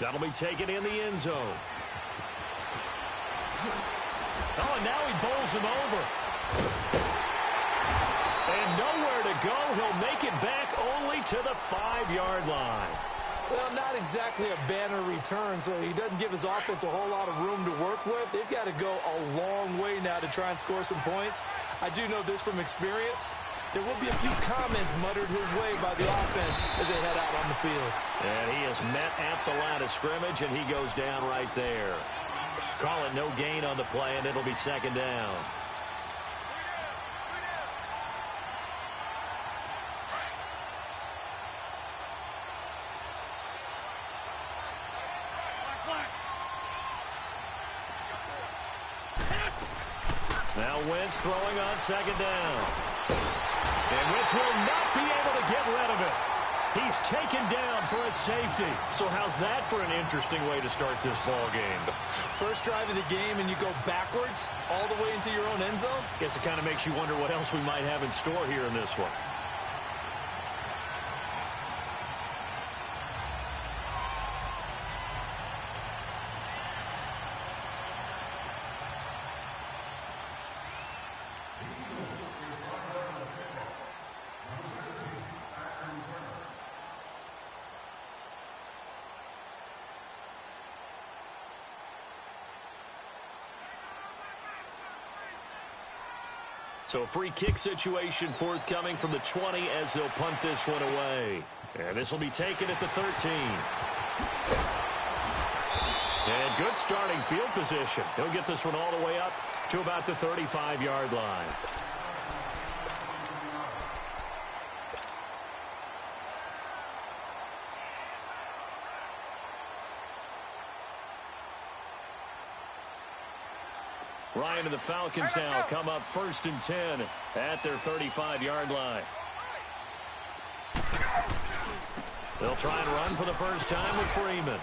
That'll be taken in the end zone. Oh, and now he bowls him over. And nowhere to go. He'll make it back only to the 5-yard line. Well, not exactly a banner return, so he doesn't give his offense a whole lot of room to work with. They've got to go a long way now to try and score some points. I do know this from experience. There will be a few comments muttered his way by the offense as they head out on the field. And he is met at the line of scrimmage, and he goes down right there. Call it no gain on the play, and it'll be second down. Now Wentz throwing on second down. And Wentz will not be able to get rid of it. He's taken down for a safety. So how's that for an interesting way to start this ball game? First drive of the game and you go backwards all the way into your own end zone? Guess it kind of makes you wonder what else we might have in store here in this one. So a free kick situation forthcoming from the 20 as they'll punt this one away. And this will be taken at the 13. And good starting field position. He'll get this one all the way up to about the 35-yard line. Ryan and the Falcons now come up 1st and 10 at their 35-yard line. They'll try and run for the first time with Freeman.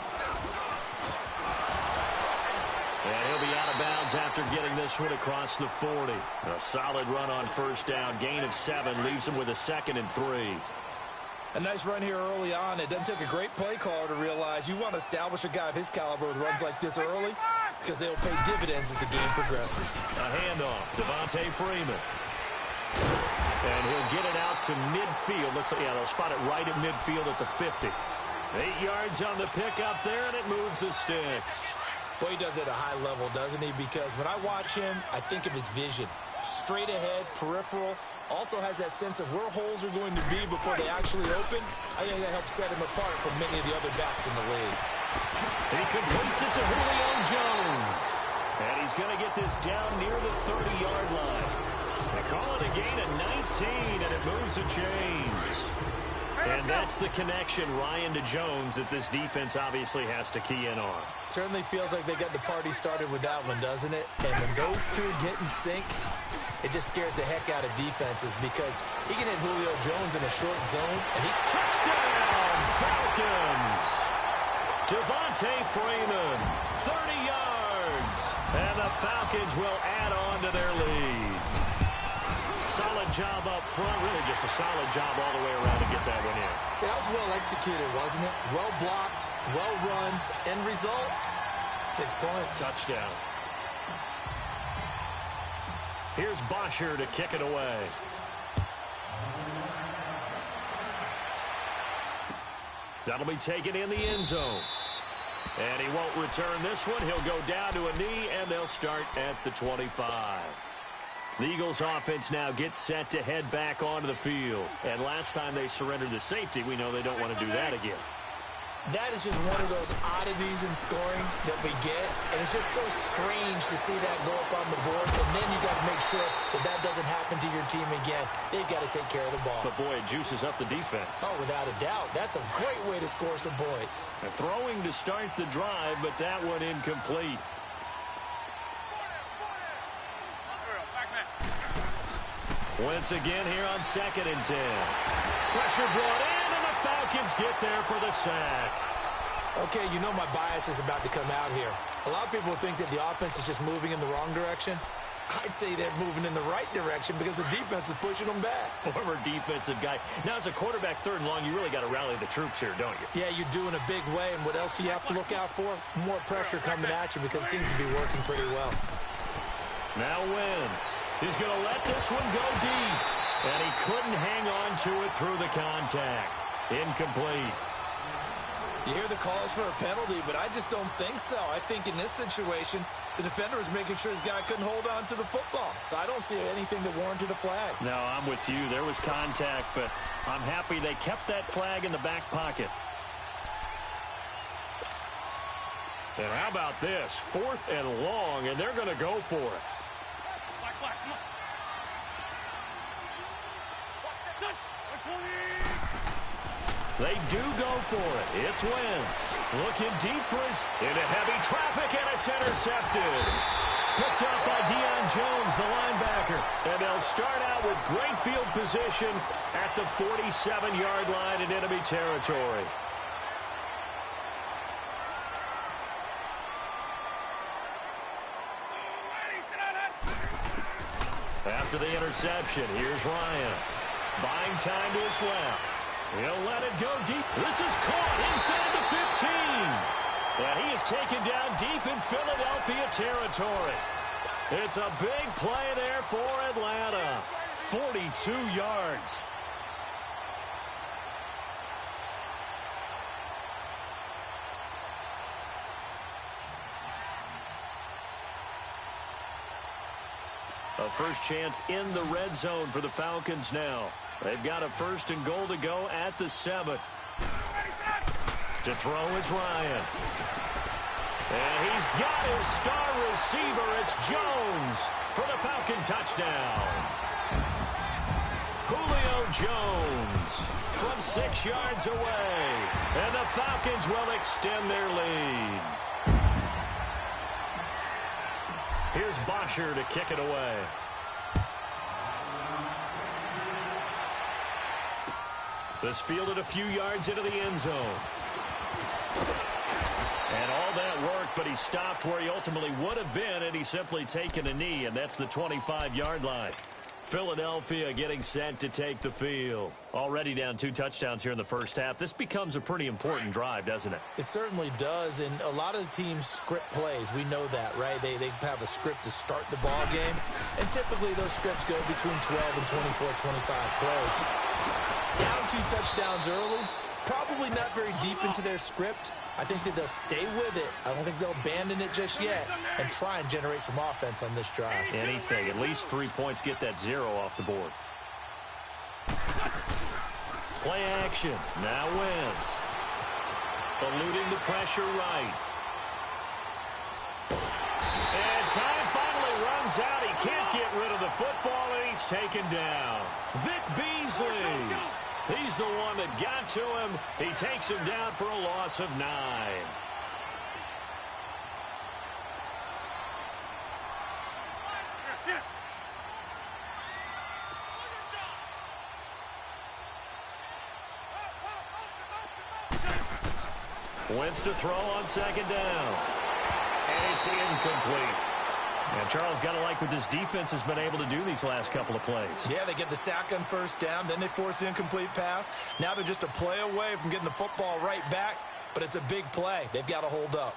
And he'll be out of bounds after getting this one across the 40. A solid run on first down. Gain of 7 leaves him with a 2nd and 3. A nice run here early on. It doesn't take a great play caller to realize you want to establish a guy of his caliber with runs like this early, because they'll pay dividends as the game progresses. A handoff, Devontae Freeman. And he'll get it out to midfield. Looks like, yeah, they'll spot it right at midfield at the 50. 8 yards on the pickup there, and it moves the sticks. Boy, he does it at a high level, doesn't he? Because when I watch him, I think of his vision. Straight ahead, peripheral, also has that sense of where holes are going to be before they actually open. I think that helps set him apart from many of the other backs in the league. He completes it to Julio Jones. And he's going to get this down near the 30-yard line. They call it a gain of 19, and it moves the chains. And that's the connection, Ryan, to Jones, that this defense obviously has to key in on. Certainly feels like they got the party started with that one, doesn't it? And when those two get in sync, it just scares the heck out of defenses because he can hit Julio Jones in a short zone, and he touchdown, Falcons! Devontae Freeman, 30 yards, and the Falcons will add on to their lead. Solid job up front, really just a solid job all the way around to get that one in. That was well executed, wasn't it? Well blocked, well run, end result, 6 points. Touchdown. Here's Bosher to kick it away. That'll be taken in the end zone. And he won't return this one. He'll go down to a knee, and they'll start at the 25. The Eagles offense now gets set to head back onto the field. And last time they surrendered the safety, we know they don't want to do that again. That is just one of those oddities in scoring that we get. And it's just so strange to see that go up on the board. And then you got to make sure that that doesn't happen to your team again. They've got to take care of the ball. But, boy, it juices up the defense. Oh, without a doubt. That's a great way to score some points. A throwing to start the drive, but that one incomplete. Once again here on 2nd and 10. Pressure brought in, and the Falcons get there for the sack. Okay, you know my bias is about to come out here. A lot of people think that the offense is just moving in the wrong direction. I'd say they're moving in the right direction because the defense is pushing them back. Former defensive guy. Now, as a quarterback, 3rd and long, you really got to rally the troops here, don't you? Yeah, you're doing a big way, and what else do you have to look out for? More pressure coming at you because it seems to be working pretty well. Now Wentz. He's going to let this one go deep, and he couldn't hang on to it through the contact. Incomplete. You hear the calls for a penalty, but I just don't think so. I think in this situation, the defender was making sure his guy couldn't hold on to the football. So I don't see anything that warranted a flag. No, I'm with you. There was contact, but I'm happy they kept that flag in the back pocket. And how about this? 4th and long, and they're going to go for it. They do go for it. It's Wentz. Looking deep for his... into heavy traffic, and it's intercepted. Picked up by Deion Jones, the linebacker. And they'll start out with great field position at the 47-yard line in enemy territory. After the interception, here's Ryan. Buying time to his left. He'll let it go deep. This is caught inside the 15. And he is taken down deep in Philadelphia territory. It's a big play there for Atlanta. 42 yards. A first chance in the red zone for the Falcons now. They've got a 1st and goal to go at the 7. To throw is Ryan. And he's got his star receiver. It's Jones for the Falcon touchdown. Julio Jones from 6 yards away. And the Falcons will extend their lead. Here's Bosher to kick it away. This fielded a few yards into the end zone. And all that work, but he stopped where he ultimately would have been, and he's simply taken a knee, and that's the 25-yard line. Philadelphia getting set to take the field. Already down 2 touchdowns here in the first half. This becomes a pretty important drive, doesn't it? It certainly does, and a lot of the teams script plays. We know that, right? They have a script to start the ball game, and typically those scripts go between 12 and 24, 25 plays. Down 2 touchdowns early, probably not very deep into their script. I think that they'll stay with it. I don't think they'll abandon it just yet and try and generate some offense on this drive. Anything. At least 3 points, get that 0 off the board. Play action. Now Wentz. Eluding the pressure right. And time finally runs out. He can't get rid of the football, and he's taken down. Vic Beasley. He's the one that got to him. He takes him down for a loss of 9. Wentz to throw on 2nd down. And it's incomplete. And Charles, got to like what this defense has been able to do these last couple of plays. Yeah, they get the sack on 1st down, then they force the incomplete pass. Now they're just a play away from getting the football right back, but it's a big play. They've got to hold up.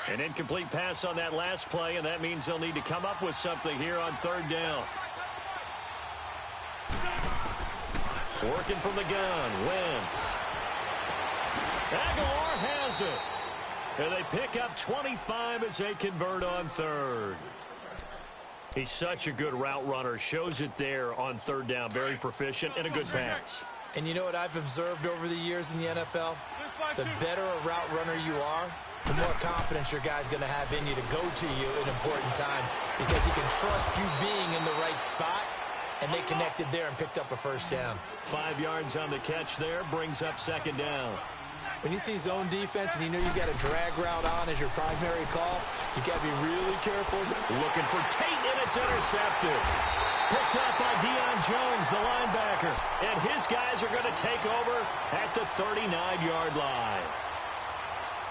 An incomplete pass on that last play, and that means they'll need to come up with something here on 3rd down. Working from the gun, Wentz. Aguilar has it. And they pick up 25 as they convert on 3rd. He's such a good route runner. Shows it there on 3rd down. Very proficient and a good pass. And you know what I've observed over the years in the NFL? The better a route runner you are, the more confidence your guy's going to have in you to go to you in important times because he can trust you being in the right spot, and they connected there and picked up a 1st down. 5 yards on the catch there, brings up 2nd down. When you see zone defense and you know you've got a drag route on as your primary call, you got to be really careful. Looking for Tate, and it's intercepted. Picked up by Deion Jones, the linebacker. And his guys are going to take over at the 39-yard line.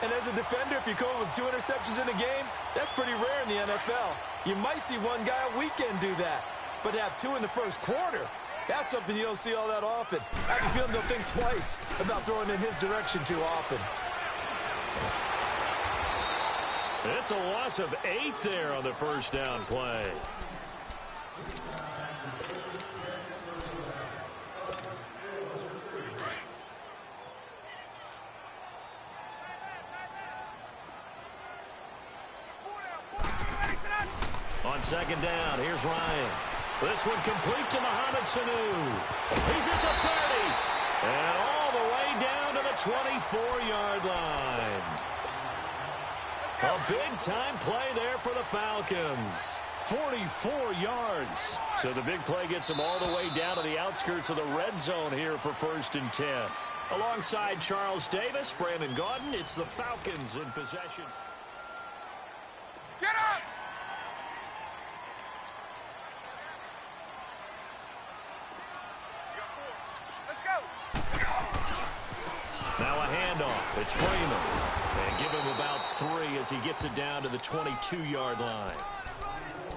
And as a defender, if you come with 2 interceptions in a game, that's pretty rare in the NFL. You might see one guy a weekend do that. But to have 2 in the first quarter, that's something you don't see all that often. I have a feeling they'll think twice about throwing in his direction too often. It's a loss of 8 there on the first down play. On second down, here's Ryan. This one complete to Mohamed Sanu. He's at the 30. And all the way down to the 24-yard line. A big-time play there for the Falcons. 44 yards. So the big play gets them all the way down to the outskirts of the red zone here for 1st and 10. Alongside Charles Davis, Brandon Gaudin, it's the Falcons in possession. Get up! Now a handoff. It's Freeman. And give him about 3 as he gets it down to the 22-yard line.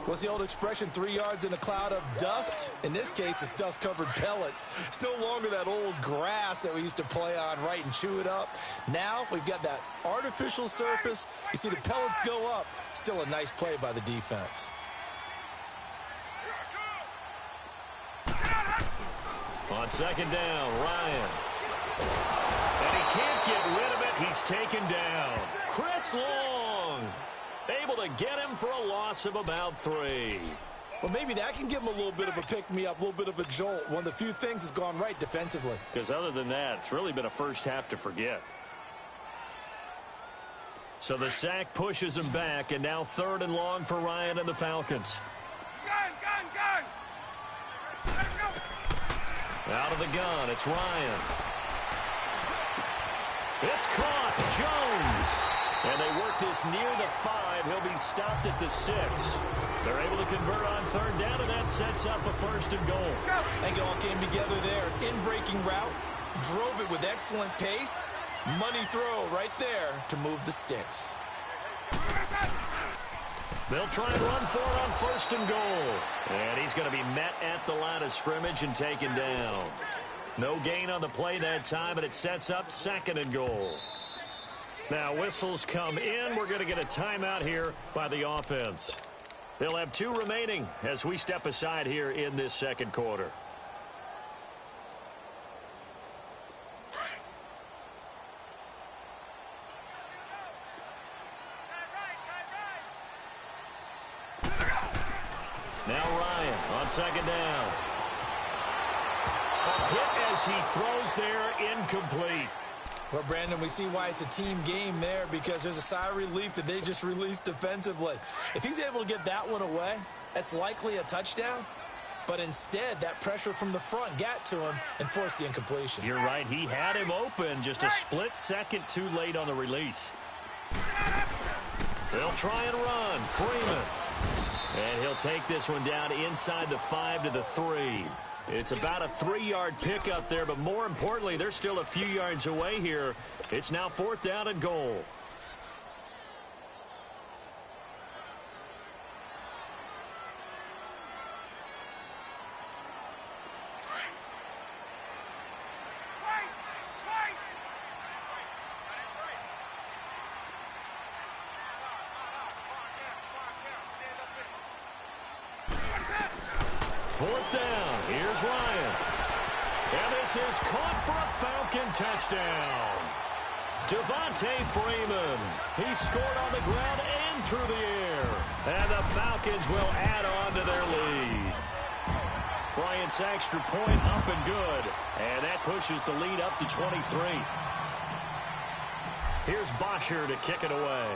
What's the old expression, 3 yards in a cloud of dust? In this case, it's dust-covered pellets. It's no longer that old grass that we used to play on, right, and chew it up. Now we've got that artificial surface. You see the pellets go up. Still a nice play by the defense. On second down, Ryan. And he can't get rid of it. He's taken down. Chris Long able to get him for a loss of about 3. Well, maybe that can give him a little bit of a pick-me-up, a little bit of a jolt. One of the few things that's gone right defensively. Because other than that, it's really been a first half to forget. So the sack pushes him back, and now 3rd and long for Ryan and the Falcons. Gun! Let him go! Out of the gun, it's Ryan. It's caught. Jones. And they work this near the 5. He'll be stopped at the 6. They're able to convert on 3rd down, and that sets up a 1st and goal. I think it all came together there. In-breaking route. Drove it with excellent pace. Money throw right there to move the sticks. They'll try and run for it on 1st and goal. And he's going to be met at the line of scrimmage and taken down. No gain on the play that time, and it sets up 2nd and goal. Now whistles come in. We're going to get a timeout here by the offense. They'll have 2 remaining as we step aside here in this 2nd quarter. Now Ryan on 2nd down. A hit as he throws there, incomplete. Well, Brandon, we see why it's a team game there, because there's a sigh of relief that they just released defensively. If he's able to get that one away, that's likely a touchdown. But instead, that pressure from the front got to him and forced the incompletion. You're right. He had him open, just a split second too late on the release. They'll try and run. Freeman. And he'll take this one down inside the 5 to the 3. It's about a 3-yard pickup there, but more importantly, they're still a few yards away here. It's now 4th down and goal. Is caught for a Falcon touchdown. Devontae Freeman. He scored on the ground and through the air. And the Falcons will add on to their lead. Bryant's extra point up and good. And that pushes the lead up to 23. Here's Bosher to kick it away.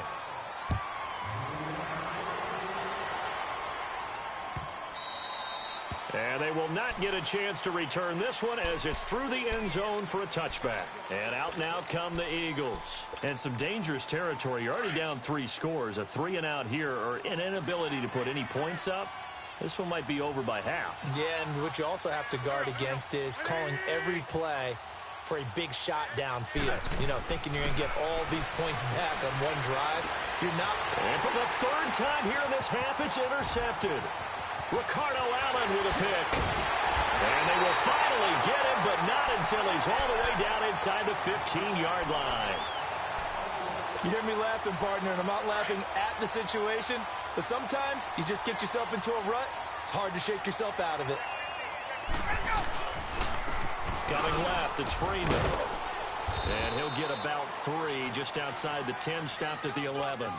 And they will not get a chance to return this one as it's through the end zone for a touchback. And out come the Eagles. And some dangerous territory. You're already down 3 scores. A 3-and-out here, or an inability to put any points up. This one might be over by half. Yeah, and what you also have to guard against is calling every play for a big shot downfield. You know, thinking you're going to get all these points back on one drive. You're not. And for the third time here in this half, it's intercepted. Ricardo Allen with a pick. And they will finally get him, but not until he's all the way down inside the 15-yard line. You hear me laughing, partner, and I'm not laughing at the situation, but sometimes you just get yourself into a rut. It's hard to shake yourself out of it. Coming left, it's Freeman. And he'll get about 3 just outside the 10, stopped at the 11.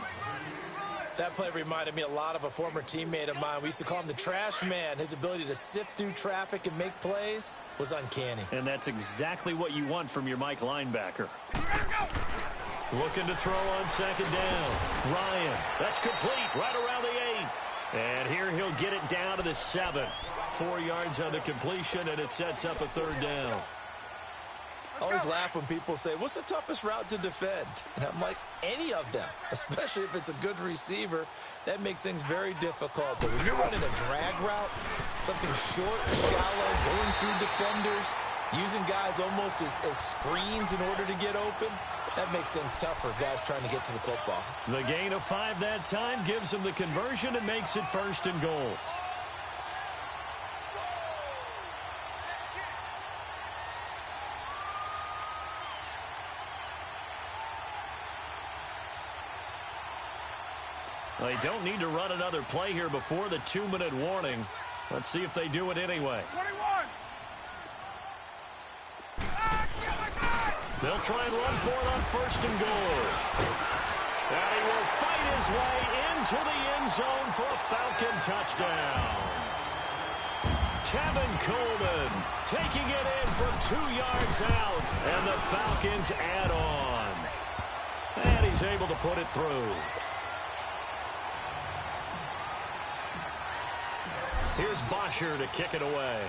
That play reminded me a lot of a former teammate of mine. We used to call him the trash man. His ability to sift through traffic and make plays was uncanny. And that's exactly what you want from your Mike linebacker. Looking to throw on second down. Ryan, that's complete right around the 8. And here he'll get it down to the 7. 4 yards on the completion, and it sets up a third down. I always laugh when people say, what's the toughest route to defend? And I'm like, any of them, especially if it's a good receiver. That makes things very difficult. But when you're running a drag route, something short, shallow, going through defenders, using guys almost as screens in order to get open, that makes things tough for guys trying to get to the football. The gain of 5 that time gives them the conversion and makes it 1st and goal. They don't need to run another play here before the 2-minute warning. Let's see if they do it anyway. 21. They'll try and run for it on 1st and goal. And he will fight his way into the end zone for a Falcon touchdown. Tevin Coleman taking it in from 2 yards out. And the Falcons add on. And he's able to put it through. Here's Bosher to kick it away.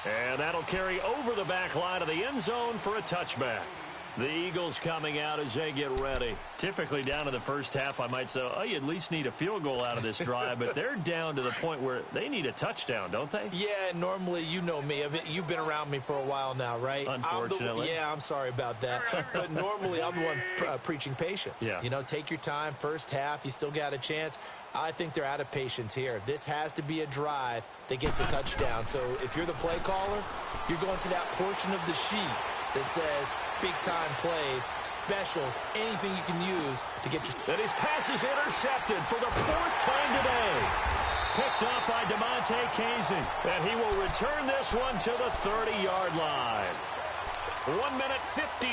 And that'll carry over the back line of the end zone for a touchback. The Eagles coming out as they get ready. Typically down in the first half, I might say, oh, you at least need a field goal out of this drive. But they're down to the point where they need a touchdown, don't they? Yeah, normally, you know me. You've been around me for a while now, right? Unfortunately. I'm sorry about that. But normally, I'm the one preaching patience. Yeah. You know, take your time. First half, you still got a chance. I think they're out of patience here. This has to be a drive that gets a touchdown. So if you're the play caller, you're going to that portion of the sheet that says big-time plays, specials, anything you can use to get your... And his pass is intercepted for the 4th time today. Picked up by DeMonte Casey. And he will return this one to the 30-yard line. 1 minute, 53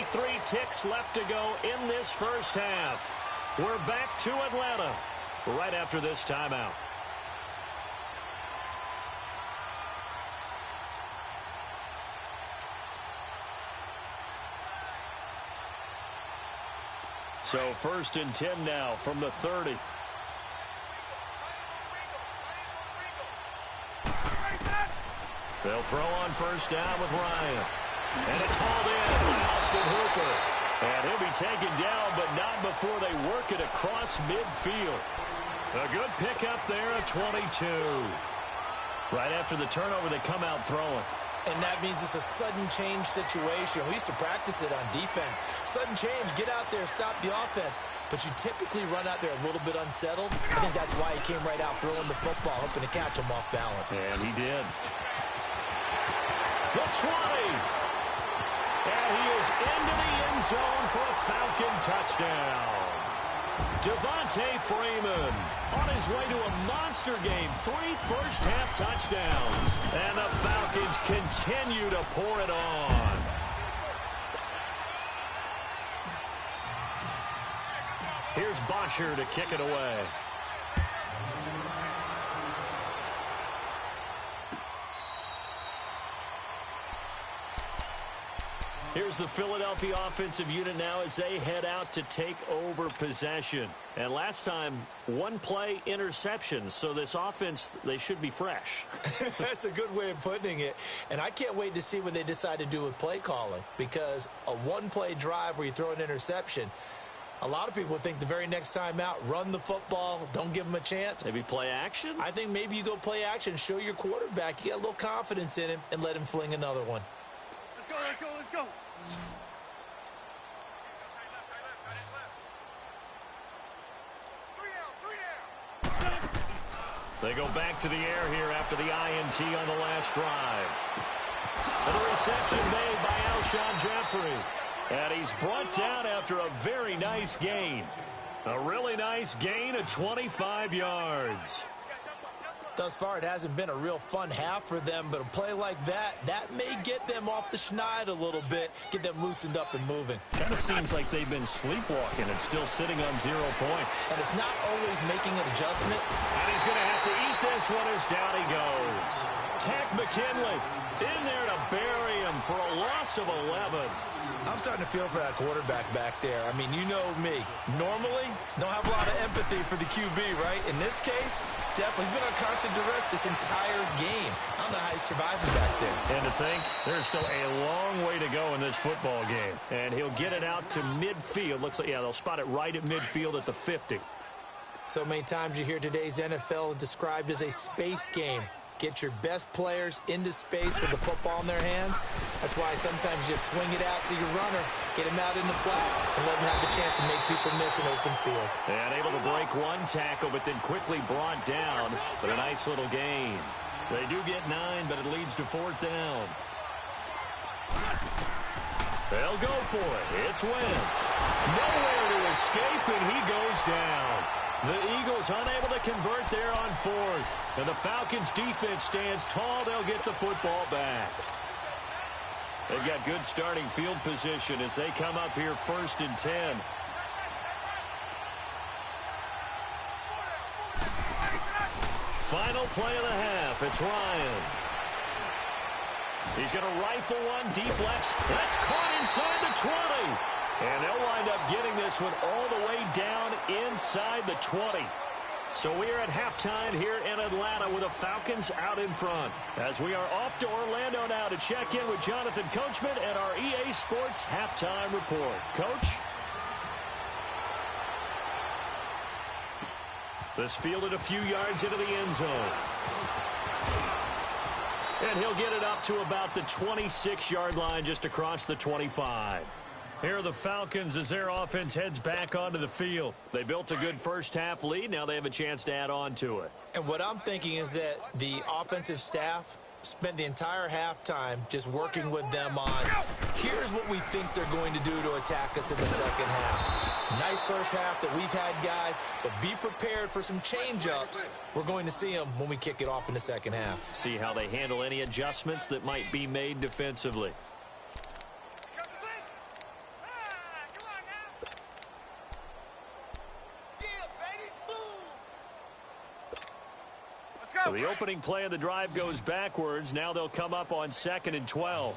ticks left to go in this first half. We're back to Atlanta right after this timeout. So 1st and 10 now from the 30. They'll throw on 1st down with Ryan. And it's hauled in by Austin Hooper. And he'll be taken down, but not before they work it across midfield. A good pickup there at 22. Right after the turnover, they come out throwing. And that means it's a sudden change situation. We used to practice it on defense. Sudden change, get out there, stop the offense. But you typically run out there a little bit unsettled. I think that's why he came right out throwing the football, hoping to catch him off balance. And he did. The 20. And he is into the end zone for a Falcon touchdown. Devontae Freeman on his way to a monster game. 3 first-half touchdowns. And the Falcons continue to pour it on. Here's Bosher to kick it away. Here's the Philadelphia offensive unit now as they head out to take over possession. And last time, 1 play interception. So this offense, they should be fresh. That's a good way of putting it. And I can't wait to see what they decide to do with play calling. Because a 1-play drive where you throw an interception, A lot of people think the very next time out, run the football, don't give him a chance. Maybe play action? I think maybe you go play action, show your quarterback you got a little confidence in him, and let him fling another one. Let's go, let's go, let's go. They go back to the air here after the INT on the last drive. And the reception made by Alshon Jeffrey. And he's brought down after a very nice gain. A really nice gain of 25 yards. Thus far, it hasn't been a real fun half for them, but a play like that may get them off the schneid a little bit, get them loosened up and moving. Kind of seems like they've been sleepwalking and still sitting on 0 points. And it's not always making an adjustment. And he's going to have to eat this one as down he goes. Tack McKinley in there to bury him for a loss of 11. I'm starting to feel for that quarterback back there. I mean, you know me. Normally, don't have a lot of empathy for the QB, right? In this case, definitely he's been on constant duress this entire game. I don't know how he's surviving back there. And to think, there's still a long way to go in this football game. And he'll get it out to midfield. Looks like, yeah, they'll spot it right at midfield at the 50. So many times you hear today's NFL described as a space game. Get your best players into space with the football in their hands. That's why sometimes you just swing it out to your runner, get him out in the flat, and let him have the chance to make people miss an open field. And able to break one tackle, but then quickly brought down. But a nice little gain. They do get 9, but it leads to 4th down. They'll go for it. It's Wentz. Nowhere to escape, and he goes down. The Eagles unable to convert there on 4th. And the Falcons defense stands tall. They'll get the football back. They've got good starting field position as they come up here 1st and 10. Final play of the half. It's Ryan. He's going to rifle one deep left. That's caught inside the 20. And they'll wind up getting this one all the way down inside the 20. So we are at halftime here in Atlanta with the Falcons out in front. As we are off to Orlando now to check in with Jonathan Coachman and our EA Sports halftime report. Coach? This fielded a few yards into the end zone. And he'll get it up to about the 26-yard line just across the 25. Here are the Falcons as their offense heads back onto the field. They built a good first-half lead. Now they have a chance to add on to it. And what I'm thinking is that the offensive staff spent the entire halftime just working with them on, here's what we think they're going to do to attack us in the second half. Nice first half that we've had, guys, but be prepared for some change-ups. We're going to see them when we kick it off in the second half. See how they handle any adjustments that might be made defensively. So the opening play of the drive goes backwards. Now they'll come up on 2nd and 12.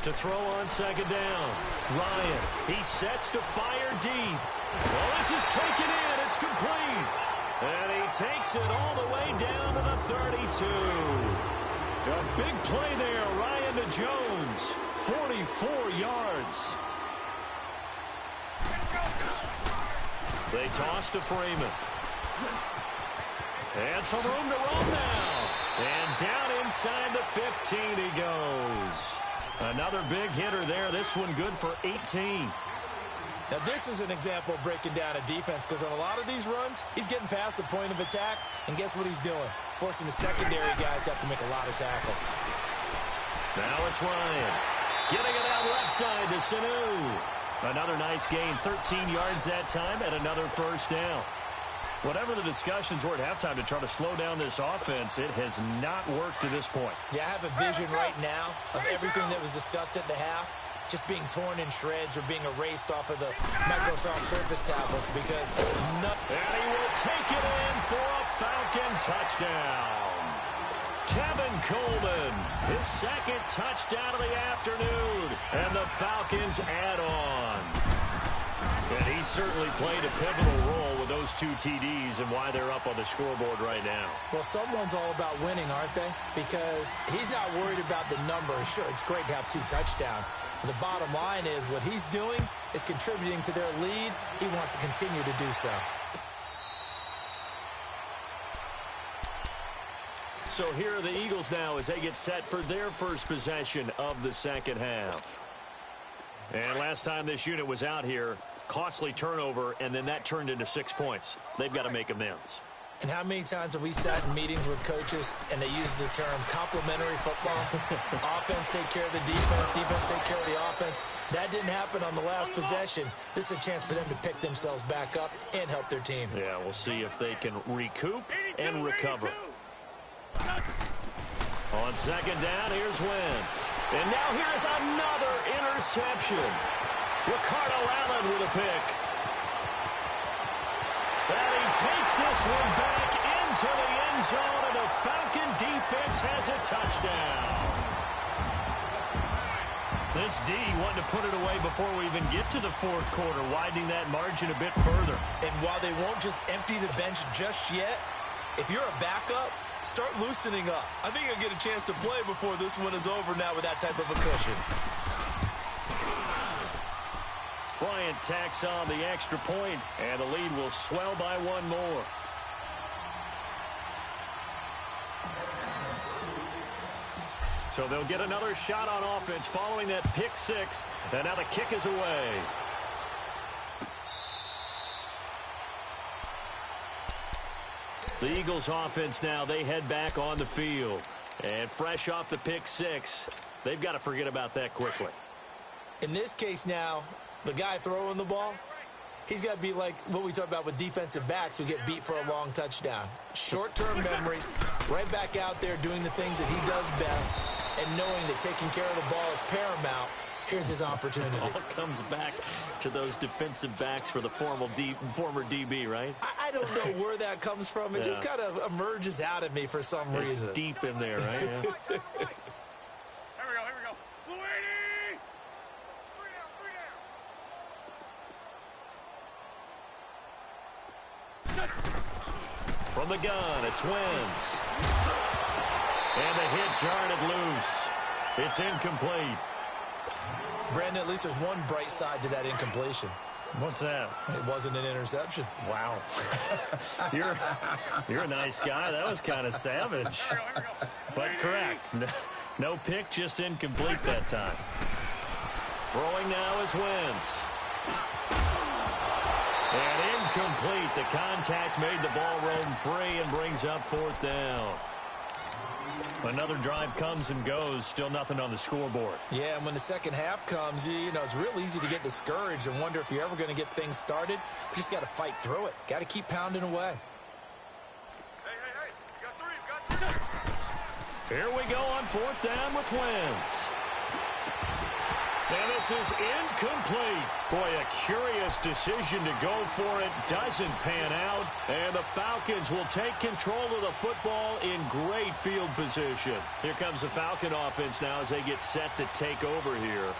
To throw on 2nd down. Ryan, he sets to fire deep. Well, this is taken in. It's complete. And he takes it all the way down to the 32. A big play there. Ryan to Jones. 44 yards. They toss to Freeman. And some room to roam now. And down inside the 15 he goes. Another big hitter there. This one good for 18. Now, this is an example of breaking down a defense because on a lot of these runs, he's getting past the point of attack, and guess what he's doing? Forcing the secondary guys to have to make a lot of tackles. Now it's Ryan. Getting it out left side to Sanu. Another nice gain, 13 yards that time, and another first down. Whatever the discussions were at halftime to try to slow down this offense, it has not worked to this point. Yeah, I have a vision right now of everything that was discussed at the half just being torn in shreds or being erased off of the Microsoft Surface tablets because And he will take it in for a Falcon touchdown. Tevin Coleman, his 2nd touchdown of the afternoon, and the Falcons add on. And he He certainly played a pivotal role with those 2 TDs and why they're up on the scoreboard right now. Well, someone's all about winning, aren't they? Because he's not worried about the number. Sure, it's great to have 2 touchdowns. But the bottom line is what he's doing is contributing to their lead. He wants to continue to do so. So here are the Eagles now as they get set for their first possession of the second half. And last time this unit was out here, costly turnover, and then that turned into 6 points. They've got to make amends. And how many times have we sat in meetings with coaches and they use the term complementary football? Offense take care of the defense, defense take care of the offense. That didn't happen on the last possession. This is a chance for them to pick themselves back up and help their team. Yeah, we'll see if they can recoup and recover. On second down, here's Wentz. And now here's another interception. Ricardo Allen with a pick. And he takes this one back into the end zone, and the Falcon defense has a touchdown. This D wanted to put it away before we even get to the fourth quarter, widening that margin a bit further. And while they won't just empty the bench just yet, if you're a backup, start loosening up. I think you'll get a chance to play before this one is over now with that type of a cushion. Bryant tacks on the extra point, and the lead will swell by 1 more. So they'll get another shot on offense following that pick 6, and now the kick is away. The Eagles offense now, they head back on the field. And fresh off the pick 6, they've got to forget about that quickly. In this case now, the guy throwing the ball, he's got to be like what we talk about with defensive backs who get beat for a long touchdown. Short-term memory, right back out there doing the things that he does best, and knowing that taking care of the ball is paramount. Here's his opportunity. All comes back to those defensive backs for the former DB, right? I don't know where that comes from. It just kind of emerges out of me for some reason. It's deep in there, right? Yeah. Here we go. Louie! From the gun, it's Wentz. And the hit jarred it loose. It's incomplete. Brandon, at least there's one bright side to that incompletion. What's that? It wasn't an interception. Wow. You're a nice guy. That was kind of savage. Here we go. But correct. No pick, just incomplete that time. Throwing now is Wentz. And incomplete. The contact made the ball roam free and brings up fourth down. Another drive comes and goes. Still nothing on the scoreboard. Yeah, and when the second half comes, you know, it's real easy to get discouraged and wonder if you're ever going to get things started. You just got to fight through it. Got to keep pounding away. Hey. You got three. Here we go on fourth down with Wentz. And this is incomplete. Boy, a curious decision to go for it. Doesn't pan out. And the Falcons will take control of the football in great field position. Here comes the Falcon offense now as they get set to take over here.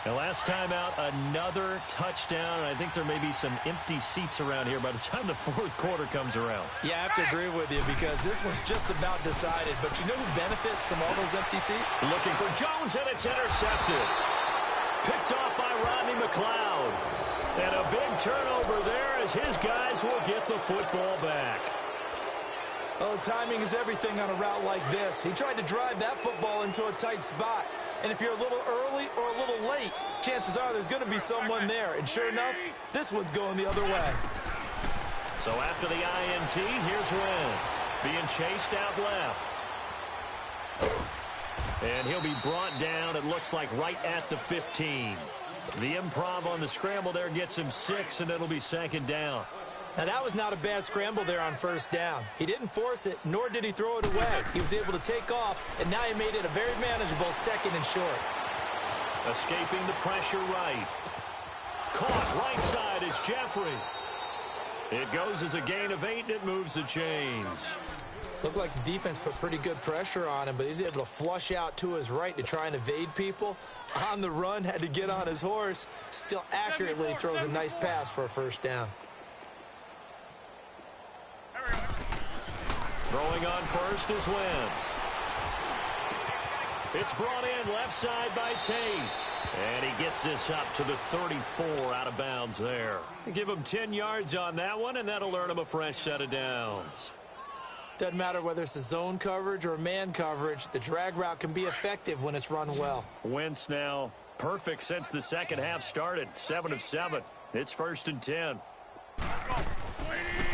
And last time out, another touchdown. And I think there may be some empty seats around here by the time the fourth quarter comes around. Yeah, I have to agree with you because this one's just about decided. But you know who benefits from all those empty seats? Looking for Jones, and it's intercepted. Picked off by Rodney McLeod. And a big turnover there as his guys will get the football back. Oh, timing is everything on a route like this. He tried to drive that football into a tight spot. And if you're a little early or a little late, chances are there's going to be someone there. And sure enough, this one's going the other way. So after the INT, here's Wentz being chased out left. And he'll be brought down, it looks like, right at the 15. The improv on the scramble there gets him 6, and it'll be second down. Now, that was not a bad scramble there on first down. He didn't force it, nor did he throw it away. He was able to take off, and now he made it a very manageable second and short. Escaping the pressure right. Caught right side is Jeffrey. It goes as a gain of 8, and it moves the chains. Looked like the defense put pretty good pressure on him, but he's able to flush out to his right to try and evade people. On the run, had to get on his horse. Still accurately throws a nice pass for a first down. Throwing on first is Wentz. It's brought in left side by Tate. And he gets this up to the 34 out of bounds there. Give him 10 yards on that one, and that'll earn him a fresh set of downs. Doesn't matter whether it's a zone coverage or man coverage. The drag route can be effective when it's run well. Wentz now perfect since the second half started. 7 of 7. It's 1st and 10.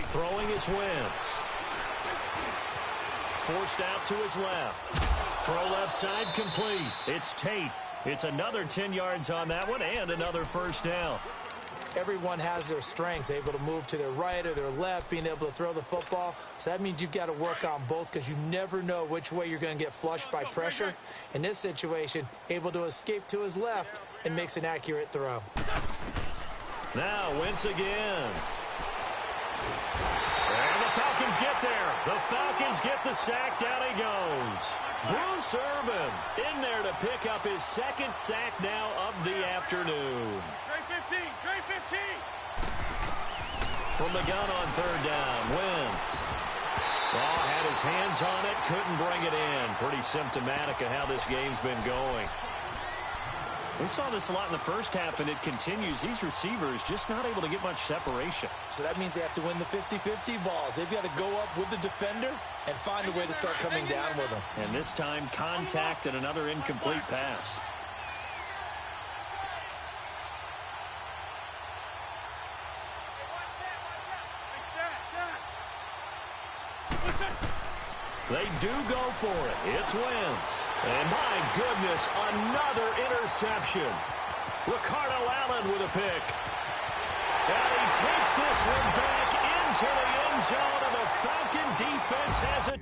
Throwing is Wentz. Forced out to his left. Throw left side complete. It's Tate. It's another 10 yards on that one and another first down. Everyone has their strengths, able to move to their right or their left, being able to throw the football. So that means you've got to work on both because you never know which way you're going to get flushed by pressure. In this situation, able to escape to his left and makes an accurate throw. Now Wentz again. And the Falcons get there. The Falcons get the sack. Down he goes. Bruce Irvin in there to pick up his second sack now of the afternoon. Trey 15. From the gun on third down, Wentz. Oh, had his hands on it, couldn't bring it in. Pretty symptomatic of how this game's been going. We saw this a lot in the first half, and it continues. These receivers just not able to get much separation. So that means they have to win the 50-50 balls. They've got to go up with the defender and find a way to start coming down with them. And this time, contact and another incomplete pass. They do go for it. It's Wentz. And my goodness, another interception. Ricardo Allen with a pick. And he takes this one back into the end zone, and the Falcon defense has a